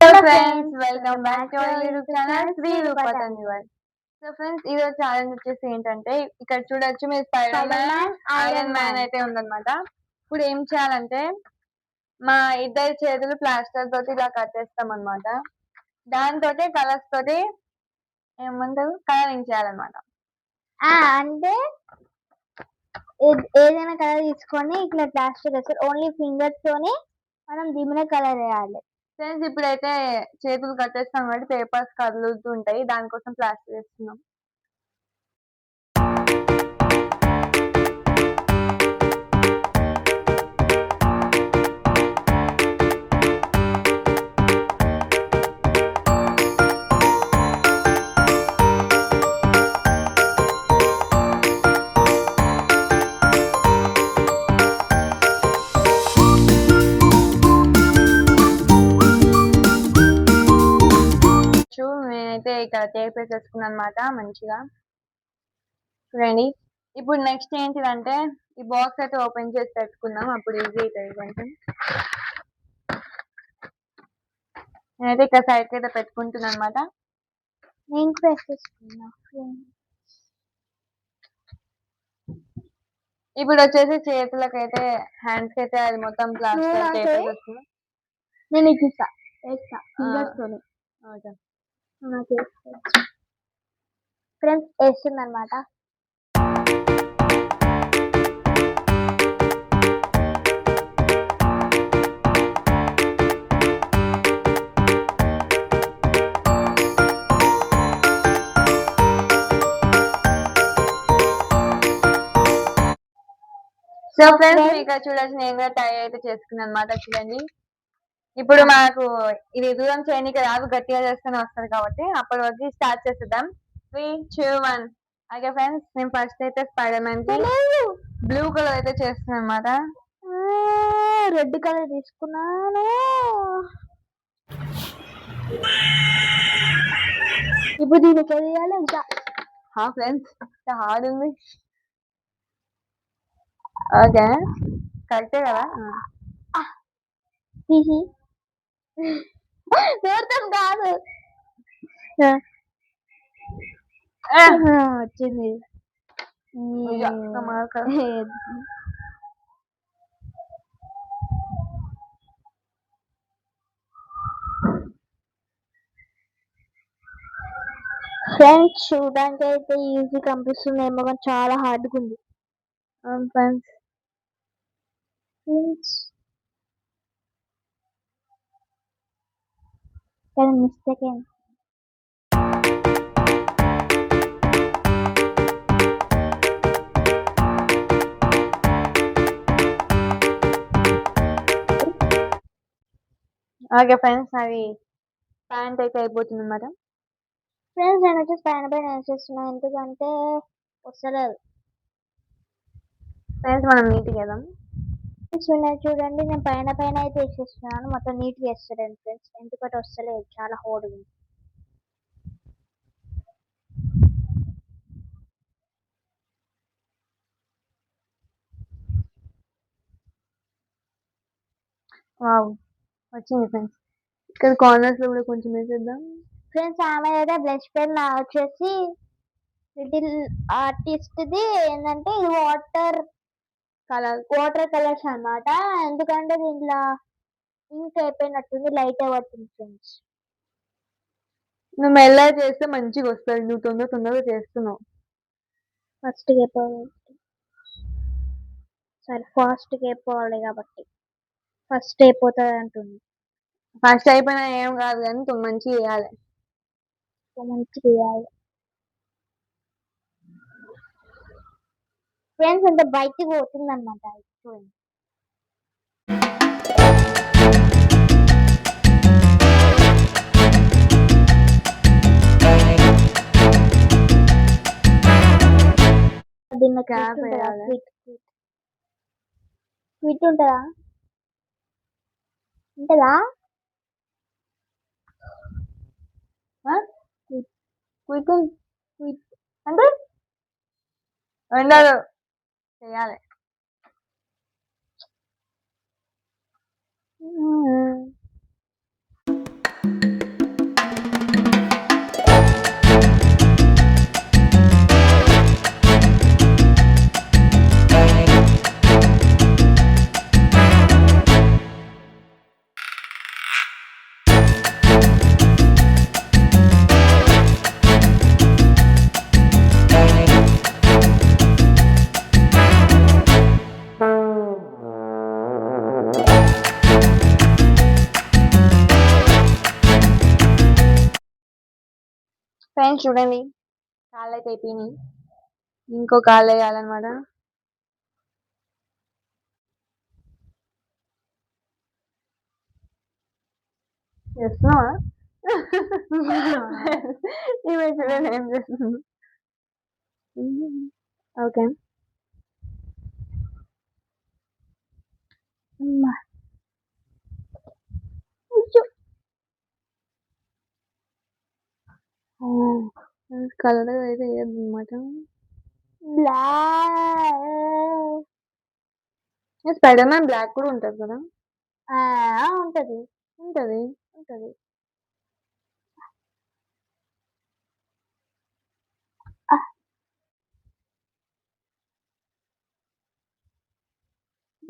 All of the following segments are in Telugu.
Hello friends, welcome back to our YouTube channel Shri రూపతన్ యువర్. సో ఫ్రెండ్స్, ఈ రోజు ఛాలెంజ్ వచ్చేసి ఏంటంటే, ఇక్కడ చూడొచ్చు మీరు స్పైడర్ మ్యాన్, ఐరన్ మ్యాన్ అయితే ఉందన్నమాట. ఇప్పుడు ఏం చేయాలంటే, మా ఇద్దరి చేతులు ప్లాస్టర్ తోటి ఇలా కట్టేస్తాం అనమాట. దాంతో కలర్స్ తోటి ఏమంటారు కలరింగ్ చేయాలన్నమాట. అంటే ఏదైనా కలర్ తీసుకొని ఇట్లా ప్లాస్టర్ వేస్తారు. ఓన్లీ ఫింగర్స్ తోని మనం దీని కలర్ వేయాలి. ఫ్రెండ్స్, ఇప్పుడైతే చేతులు కట్టేస్తాం కాబట్టి పేపర్స్ కదులుతుంటాయి, దానికోసం ప్లాస్టర్ వేస్తున్నాం. నేనైతే ఇక్కడ టేప్ వేసేసుకున్నాను అనమాట మంచిగా. చూడండి, ఇప్పుడు నెక్స్ట్ ఏంటిదంటే ఈ బాక్స్ అయితే ఓపెన్ చేసి పెట్టుకుందాం, అప్పుడు ఈజీ అవుతుంది కొంచెం. నేనైతే ఇక్కడ సైడ్కి అయితే పెట్టుకుంటున్నాను అనమాట. నేను వేసేసుకున్నా. ఇప్పుడు వచ్చేసి చేతులకైతే హ్యాండ్స్ అయితే అది మొత్తం ప్లాస్టర్ టేప్ వేసేస్తున్నాం. నేను ఇచ్చేస్తా ఫింగర్స్ తోని. ఫ్రెండ్స్ వేస్తుంది అనమాట. సో ఫ్రెండ్స్, ఇక్కడ చూడండి, నేను కూడా ట్రై అయితే చేసుకున్నాను అనమాట. చూడండి, ఇప్పుడు మాకు ఇది దూరం చేయడానికి రాదు, గట్టిగా చేస్తూనే వస్తుంది కాబట్టి అప్పటి వరకు స్టార్ట్ చేసేద్దాం. 3, 2, 1. ఓకే ఫ్రెండ్స్, నేను ఫస్ట్ అయితే స్పైడర్ మ్యాన్ కి బ్లూ కలర్ అయితే చేస్తున్నాను అనమాట. రెడ్ కలర్ తీసుకున్నాను. ఇప్పుడు దీనికి వేయాలి. ఇంకా ఫ్రెండ్స్, హార్డ్ ఉంది. ఓకే, కరెక్టే కదా. దూరం కాదు, వచ్చింది. ఫ్రెండ్స్, చూడడానికి అయితే ఈజీ కనిపిస్తుంది ఏమో, కానీ చాలా హార్డ్గా ఉంది. ఫ్రెండ్స్, కానీ మిస్టేక్ ఏంటి? ఓకే ఫ్రెండ్స్, అది ప్యాంట్ అయితే అయిపోతుంది అన్నమాట. ఫ్రెండ్స్, నేను వచ్చేసి పైన వేసేస్తున్నాను, ఎందుకంటే వస్తలేదు. ఫ్రెండ్స్, మనం నీట్గా వేద్దాం. చూడండి, నేను పైన అయితే వేసేస్తున్నాను, మొత్తం నీట్గా వేస్తాను ఫ్రెండ్స్, ఎందుకంటే వస్తలేదు, చాలా హార్డ్ ఉంది. వావ్, వచ్చింది ఫ్రెండ్స్. ఇక్కడ కార్నర్స్ లో కూడా కొంచెం వేసేద్దాం. ఫ్రెండ్స్, ఆమె అయితే బ్రష్ పెన్ వచ్చేసి లిటిల్ ఆర్టిస్ట్ ది ఏంటంటే ఇది వాటర్ కలర్స్ అన్నమాట. ఎందుకంటే దీంట్లో ఇంక్ అయిపోయినట్టుంది, లైట్ అవ్వట్టుంది ఫ్రెండ్స్. నువ్వు మెల్లగా చేస్తే మంచిగా వస్తుంది, నువ్వు తొందరగా చేస్తున్నావు. ఫాస్ట్ అయిపోవాలి కాబట్టి ఫస్ట్ అయిపోతుంది అంటుంది. ఫస్ట్ అయిపోయినా ఏం కాదు, కానీ మంచిగా చేయాలి. ఫ్రెండ్స్, అంటే బయటికి పోతుంది అనమాట. చూడండి, దీన్ని క్యాప్ వేయాలి. క్విట్ ఉంటుందా క్విట్ అంటే ఉండదు, చేయాలి. ఫ్రెండ్స్ చూడండి, కాళ్ళు అయితే అయిపోయినాయి, ఇంకో కాళ్ళు వేయాలన్నమాట. చేస్తున్నావా? ఈమె చూడండి ఏం చేస్తుంది. ఓకే, కలర్ అయితే వేయద్దు అనమాట. స్పైడర్ మ్యాన్ బ్లాక్ కూడా ఉంటది కదా. ఉంటది ఉంటది. ఉంటది.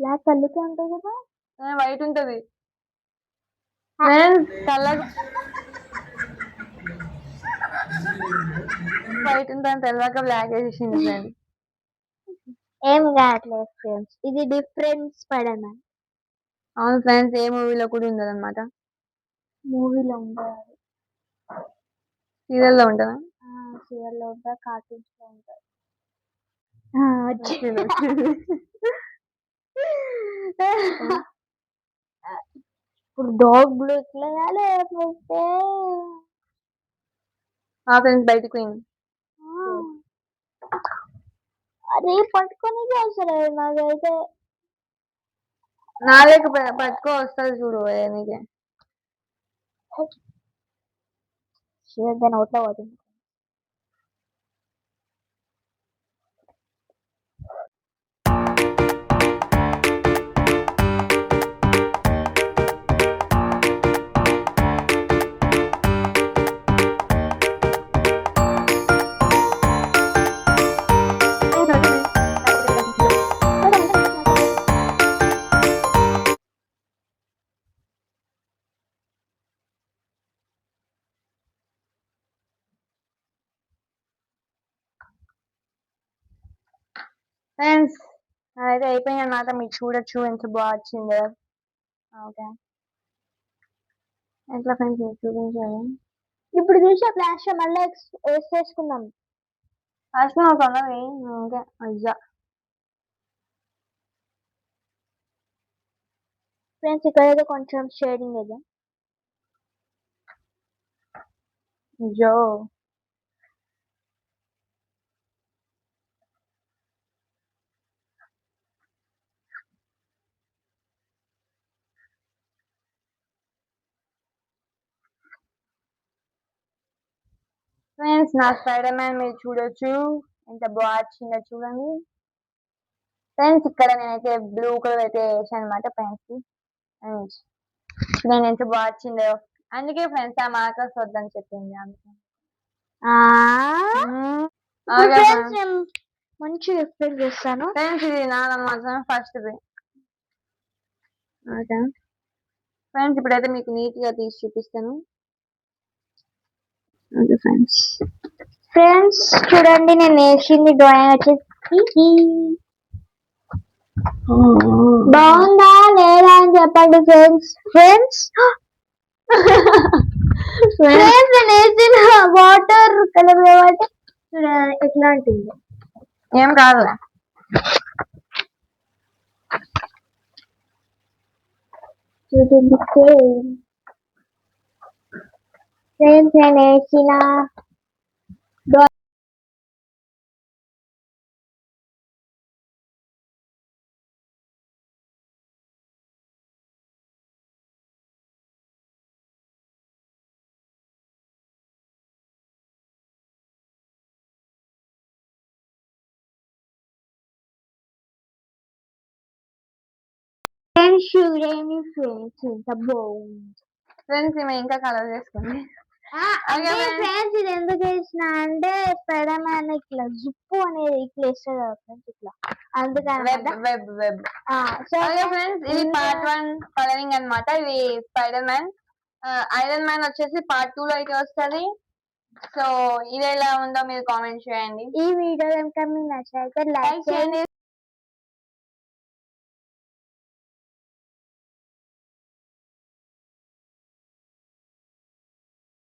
బ్లాక్ కళ్ళుకే ఉంటది కదా. వైట్ ఉంటది. ఫ్రెండ్స్ తెల్లగా వైట్ ఉంటుంది, తెల్లగా బ్లాక్ వేసేసింది ఫ్రెండ్స్. ఏం కావట్లేదు ఫ్రెండ్స్, ఇది డిఫరెంట్ స్పైడర్ మ్యాన్. అవును ఫ్రెండ్స్, ఏ మూవీలో కూడా ఉండదు అనమాట. మూవీలో ఉండదు, సీరియల్ లో ఉంటుందా? సీరియల్ లో ఉంటా, కార్టూన్స్ లో ఉంటాయి. ఇప్పుడు డాగ్ బ్లూ ఇట్లా లేకపోతే ఫ్రెండ్స్ బయటకు పోయింది. అది పట్టుకొని చేస్తలేదు నాకైతే. నా లేక పట్టుకో వస్తుంది చూడు నీకే. దాని అవుట్లో పోతుంది. ఫ్రెండ్స్ అదైతే అయిపోయింది అన్నమాట. మీరు చూడొచ్చు ఎంత బాగా వచ్చిందో. ఓకే, ఎట్లా ఫ్రెండ్స్ మీరు చూపించాలి. ఇప్పుడు చూసే ఫ్లాష్ మళ్ళీ వేసేసుకుందాం. ఫస్ట్ నాకు అన్నది ఓకే అజ్జా. ఫ్రెండ్స్ ఇక్కడైతే కొంచెం షేడింగ్ ಇದೆ. జో ఫ్రెండ్స్ నా స్పైడర్ మ్యాన్ మీరు చూడొచ్చు ఎంత బాగా వచ్చిందో చూడండి. ఫ్రెండ్స్ ఇక్కడ నేనైతే బ్లూ కలర్ అయితే వేసాను అనమాట ఫ్రెండ్స్. నేను ఎంత బాగా వచ్చిందో, అందుకే ఫ్రెండ్స్ ఆ మార్కర్స్ వద్దని చెప్పింది. అందుకే మంచిగా ఎక్స్ప్లెయిన్ చేస్తాను. ఫ్రెండ్స్ ఇది నాదన్నమాట ఫస్ట్ది. ఓకే ఫ్రెండ్స్ ఇప్పుడైతే మీకు నీట్ గా తీసి చూపిస్తాను. ఓకే ఫ్రెండ్స్ చూడండి, నేను వేసింది డ్రాయింగ్ వచ్చేసి బాగుందా లేదా అని చెప్పండి ఫ్రెండ్స్. ఫ్రెండ్స్ ఫ్రెండ్స్ నేను వేసిన వాటర్ కలర్ కాబట్టి ఎట్లాంటిది ఏం కాదు. ఫ్రెండ్స్ నేను వేసిన చూడండి ఫ్రెండ్స్ ఎంత బాగుంది. ఫ్రెండ్స్ ఈమె ఇంకా కలర్ చేసుకుంది. ఫ్రెండ్స్ ఇది ఎందుకు వేసిన అంటే స్పైడర్ మ్యాన్ ఇట్లా జుప్పు అనేది ఇట్లా వేస్తుంది కదా ఫ్రెండ్స్, ఇట్లా అందుకని. ఫ్రెండ్స్ ఇది పార్ట్ 1 కలరింగ్ అన్నమాట. ఇది స్పైడర్ మ్యాన్. ఐరన్ మ్యాన్ వచ్చేసి పార్ట్ 2 లో అయితే వస్తుంది. సో ఇది ఎలా ఉందో మీరు కామెంట్ చేయండి. ఈ వీడియో కనుక మీకు నచ్చితే లైక్ చేయండి.